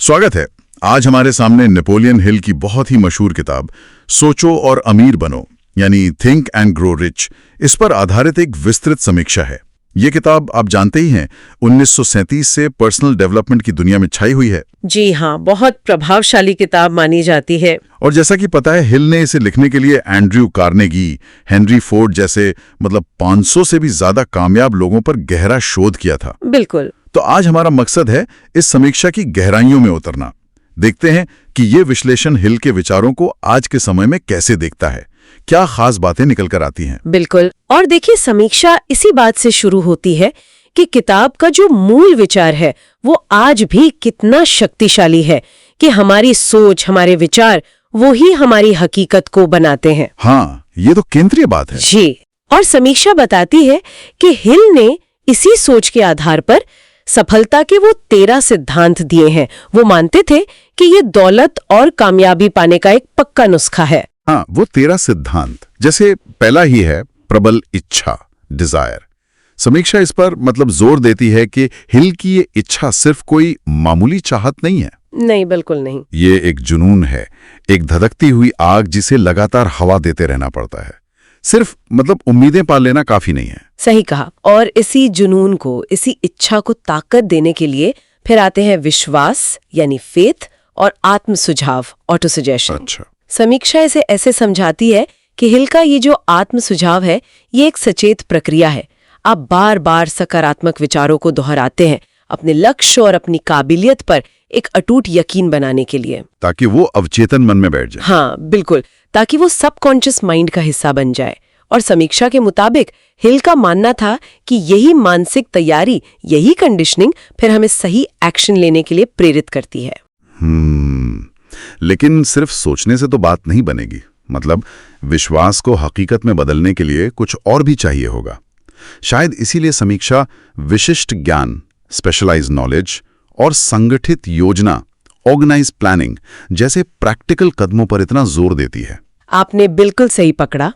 स्वागत है। आज हमारे सामने नेपोलियन हिल की बहुत ही मशहूर किताब सोचो और अमीर बनो यानी थिंक एंड ग्रो रिच, इस पर आधारित एक विस्तृत समीक्षा है। ये किताब आप जानते ही हैं 1937 से पर्सनल डेवलपमेंट की दुनिया में छाई हुई है। जी हाँ, बहुत प्रभावशाली किताब मानी जाती है। और जैसा कि पता है, हिल ने इसे लिखने के लिए एंड्रयू कार्नेगी, हेनरी फोर्ड जैसे 500 से भी ज्यादा कामयाब लोगों पर गहरा शोध किया था। बिल्कुल। तो आज हमारा मकसद है इस समीक्षा की गहराइयों में उतरना। देखते हैं कि ये विश्लेषण हिल के विचारों को आज के समय में कैसे देखता है, क्या खास बातें निकल कर आती हैं। बिल्कुल। और देखिए, समीक्षा इसी बात से शुरू होती है कि किताब का जो मूल विचार है वो आज भी कितना शक्तिशाली है कि हमारी सोच, हमारे विचार वो ही हमारी हकीकत को बनाते हैं। हाँ, ये तो केंद्रीय बात है। जी। और समीक्षा बताती है कि हिल ने इसी सोच के आधार पर सफलता के वो 13 सिद्धांत दिए हैं। वो मानते थे कि ये दौलत और कामयाबी पाने का एक पक्का नुस्खा है। हाँ, वो 13 सिद्धांत। जैसे पहला ही है प्रबल इच्छा, डिजायर। समीक्षा इस पर जोर देती है कि हिल की ये इच्छा सिर्फ कोई मामूली चाहत नहीं है। नहीं, बिल्कुल नहीं। ये एक जुनून है, एक धधकती हुई आग जिसे लगातार हवा देते रहना पड़ता है। सिर्फ उम्मीदें पाल लेना काफी नहीं है। सही कहा। और इसी जुनून को, इसी इच्छा को ताकत देने के लिए फिर आते हैं विश्वास यानी फेथ और आत्म सुझाव, ऑटो सजेशन। अच्छा। समीक्षा इसे ऐसे समझाती है कि हिल का ये जो आत्म सुझाव है ये एक सचेत प्रक्रिया है। आप बार बार सकारात्मक विचारों को दोहराते हैं अपने लक्ष्य और अपनी काबिलियत पर एक अटूट यकीन बनाने के लिए, ताकि वो अवचेतन मन में बैठ जाए। हाँ बिल्कुल, ताकि वो सबकॉन्शियस माइंड का हिस्सा बन जाए। और समीक्षा के मुताबिक हिल का मानना था कि यही मानसिक तैयारी, यही कंडीशनिंग फिर हमें सही एक्शन लेने के लिए प्रेरित करती है। लेकिन सिर्फ सोचने से तो बात नहीं बनेगी। विश्वास को हकीकत में बदलने के लिए कुछ और भी चाहिए होगा। शायद इसीलिए समीक्षा विशिष्ट ज्ञान, स्पेशलाइज्ड नॉलेज और संगठित योजना, ऑर्गेनाइज प्लानिंग जैसे प्रैक्टिकल कदमों पर इतना जोर देती है। आपने बिल्कुल सही पकड़ा।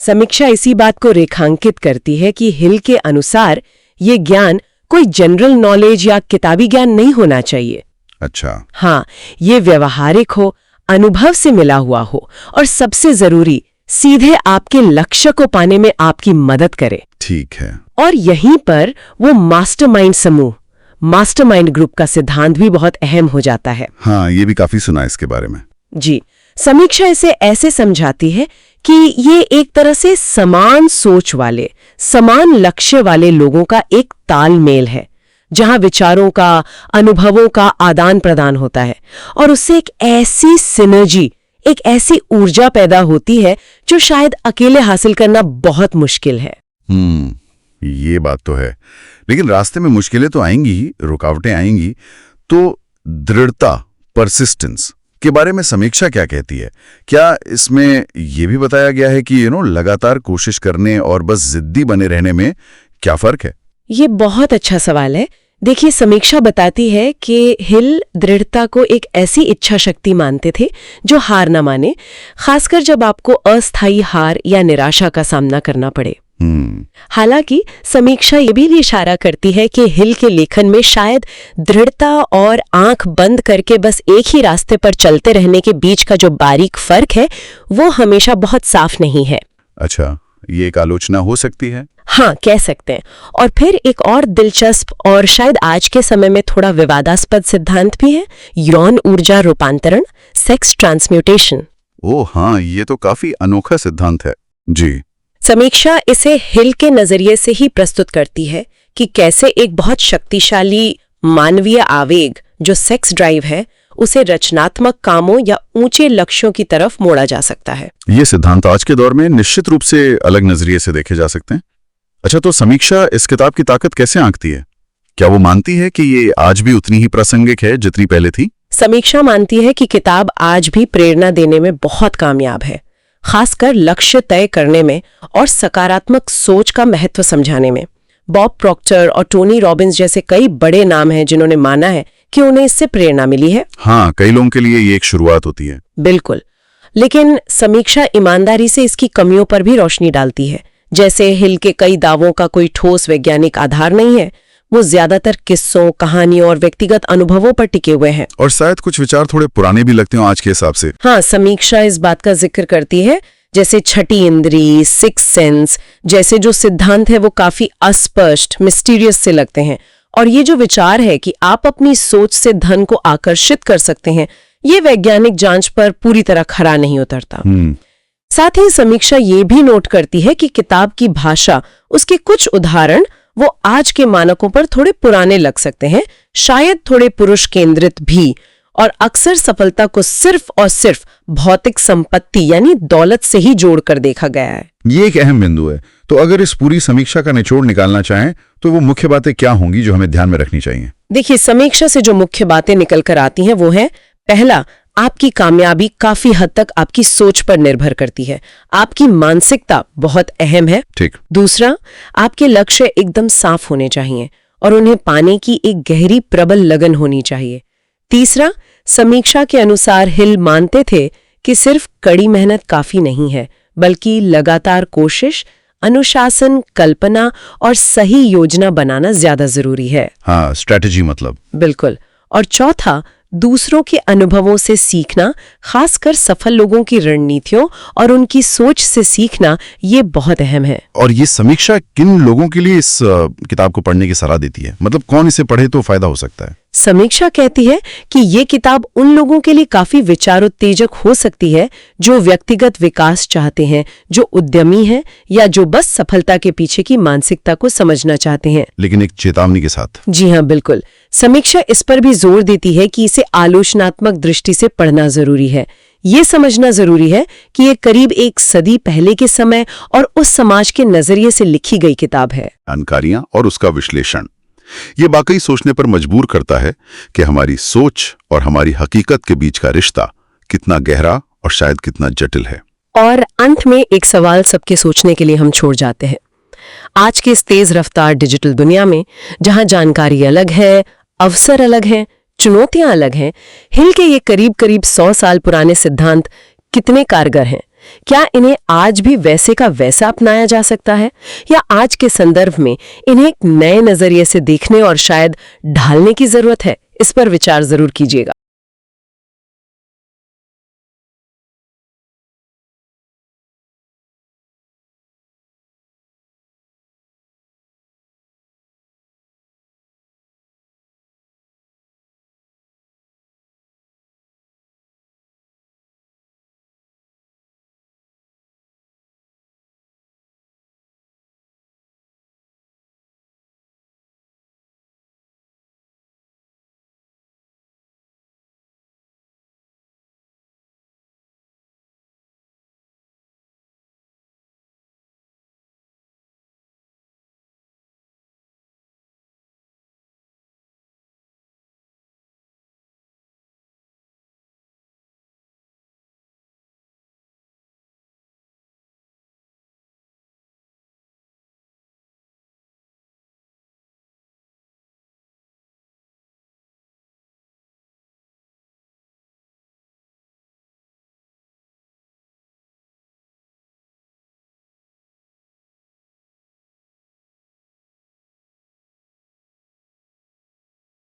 समीक्षा इसी बात को रेखांकित करती है कि हिल के अनुसार ये ज्ञान कोई जनरल नॉलेज या किताबी ज्ञान नहीं होना चाहिए। अच्छा। हाँ, ये व्यवहारिक हो, अनुभव से मिला हुआ हो और सबसे जरूरी सीधे आपके लक्ष्य को पाने में आपकी मदद करे। ठीक है। और यहीं पर वो मास्टरमाइंड समूह, मास्टरमाइंड ग्रुप का सिद्धांत भी बहुत अहम हो जाता है। हाँ, ये भी काफी सुना इसके बारे में। जी। समीक्षा इसे ऐसे समझाती है कि ये एक तरह से समान सोच वाले, समान लक्ष्य वाले लोगों का एक तालमेल है, जहां विचारों का, अनुभवों का आदान प्रदान होता है और उससे एक ऐसी सिनर्जी, एक ऐसी ऊर्जा पैदा होती है जो शायद अकेले हासिल करना बहुत मुश्किल है। ये बात तो है। लेकिन रास्ते में मुश्किलें तो आएंगी ही, रुकावटें आएंगी। तो दृढ़ता, परसिस्टेंस के बारे में समीक्षा क्या कहती है? क्या इसमें यह भी बताया गया है कि लगातार कोशिश करने और बस जिद्दी बने रहने में क्या फर्क है? ये बहुत अच्छा सवाल है। देखिए, समीक्षा बताती है कि हिल दृढ़ता को एक ऐसी इच्छा शक्ति मानते थे जो हार न माने, खासकर जब आपको अस्थायी हार या निराशा का सामना करना पड़े। हालांकि समीक्षा ये भी इशारा करती है कि हिल के लेखन में शायद दृढ़ता और आंख बंद करके बस एक ही रास्ते पर चलते रहने के बीच का जो बारीक फर्क है वो हमेशा बहुत साफ नहीं है। अच्छा, ये एक आलोचना हो सकती है। हाँ, कह सकते हैं। और फिर एक और दिलचस्प और शायद आज के समय में थोड़ा विवादास्पद सिद्धांत भी है, यौन ऊर्जा रूपांतरण, सेक्स ट्रांसम्यूटेशन। ओह हाँ, ये तो काफी अनोखा सिद्धांत है। जी। समीक्षा इसे हिल के नजरिए से ही प्रस्तुत करती है कि कैसे एक बहुत शक्तिशाली मानवीय आवेग जो सेक्स ड्राइव है उसे रचनात्मक कामों या ऊंचे लक्ष्यों की तरफ मोड़ा जा सकता है। ये सिद्धांत आज के दौर में निश्चित रूप से अलग नजरिए से देखे जा सकते हैं। अच्छा, तो समीक्षा इस किताब की ताकत कैसे आंकती है? क्या वो मानती है कि ये आज भी उतनी ही प्रासंगिक है जितनी पहले थी? समीक्षा मानती है कि किताब आज भी प्रेरणा देने में बहुत कामयाब है, खासकर लक्ष्य तय करने में और सकारात्मक सोच का महत्व समझाने में। बॉब प्रॉक्टर और टोनी रॉबिन्स जैसे कई बड़े नाम हैं जिन्होंने माना है कि उन्हें इससे प्रेरणा मिली है। हाँ, कई लोगों के लिए ये एक शुरुआत होती है। बिल्कुल। लेकिन समीक्षा ईमानदारी से इसकी कमियों पर भी रोशनी डालती है। जैसे हिल के कई दावों का कोई ठोस वैज्ञानिक आधार नहीं है, वो ज्यादातर किस्सों, कहानियों और व्यक्तिगत अनुभवों पर टिके हुए हैं। और शायद कुछ विचार थोड़े पुराने भी लगते हो आज के हिसाब से। हाँ, समीक्षा इस बात का जिक्र करती है, जैसे छठी इंद्री, सिक्स सेंस जैसे जो सिद्धांत है वो काफी अस्पष्ट, मिस्टीरियस से लगते हैं। और ये जो विचार है कि आप अपनी सोच से धन को आकर्षित कर सकते हैं, ये वैज्ञानिक जांच पर पूरी तरह खरा नहीं उतरता। साथ ही समीक्षा ये भी नोट करती है कि किताब की भाषा, उसके कुछ उदाहरण वो आज के मानकों पर थोड़े पुराने लग सकते हैं, शायद थोड़े पुरुष केंद्रित भी, और अक्सर सफलता को सिर्फ और सिर्फ भौतिक संपत्ति यानी दौलत से ही जोड़कर देखा गया है। ये एक अहम बिंदु है। तो अगर इस पूरी समीक्षा का निचोड़ निकालना चाहें तो वो मुख्य बातें क्या होंगी जो हमें ध्यान में रखनी चाहिए? देखिए, समीक्षा से जो मुख्य बातें निकल कर आती हैं वो है, पहला, आपकी कामयाबी काफी हद तक आपकी सोच पर निर्भर करती है। आपकी मानसिकता बहुत अहम है। ठीक। दूसरा, आपके लक्ष्य एकदम साफ होने चाहिए और उन्हें पाने की एक गहरी प्रबल लगन होनी चाहिए। तीसरा, समीक्षा के अनुसार हिल मानते थे कि सिर्फ कड़ी मेहनत काफी नहीं है, बल्कि लगातार कोशिश, अनुशासन, कल्पना और सही योजना बनाना ज्यादा जरूरी है। हाँ, स्ट्रैटेजी मतलब। बिल्कुल। और चौथा, दूसरों के अनुभवों से सीखना, खासकर सफल लोगों की रणनीतियों और उनकी सोच से सीखना, ये बहुत अहम है। और ये समीक्षा किन लोगों के लिए इस किताब को पढ़ने की सलाह देती है? मतलब कौन इसे पढ़े तो फायदा हो सकता है? समीक्षा कहती है कि ये किताब उन लोगों के लिए काफी विचारोत्तेजक हो सकती है जो व्यक्तिगत विकास चाहते हैं, जो उद्यमी हैं या जो बस सफलता के पीछे की मानसिकता को समझना चाहते हैं। लेकिन एक चेतावनी के साथ। जी हाँ, बिल्कुल। समीक्षा इस पर भी जोर देती है कि इसे आलोचनात्मक दृष्टि से पढ़ना जरूरी है। ये समझना जरूरी है कि ये करीब एक सदी पहले के समय और उस समाज के नजरिए से लिखी गई किताब है। जानकारियां और उसका विश्लेषण, ये वाकई सोचने पर मजबूर करता है कि हमारी सोच और हमारी हकीकत के बीच का रिश्ता कितना गहरा और शायद कितना जटिल है। और अंत में एक सवाल सबके सोचने के लिए हम छोड़ जाते हैं। आज के इस तेज रफ्तार डिजिटल दुनिया में, जहां जानकारी अलग है, अवसर अलग हैं, चुनौतियां अलग हैं, हिल के ये करीब 100 साल पुराने सिद्धांत कितने कारगर हैं? क्या इन्हें आज भी वैसे का वैसा अपनाया जा सकता है, या आज के संदर्भ में इन्हें एक नए नजरिए से देखने और शायद ढालने की जरूरत है? इस पर विचार जरूर कीजिएगा।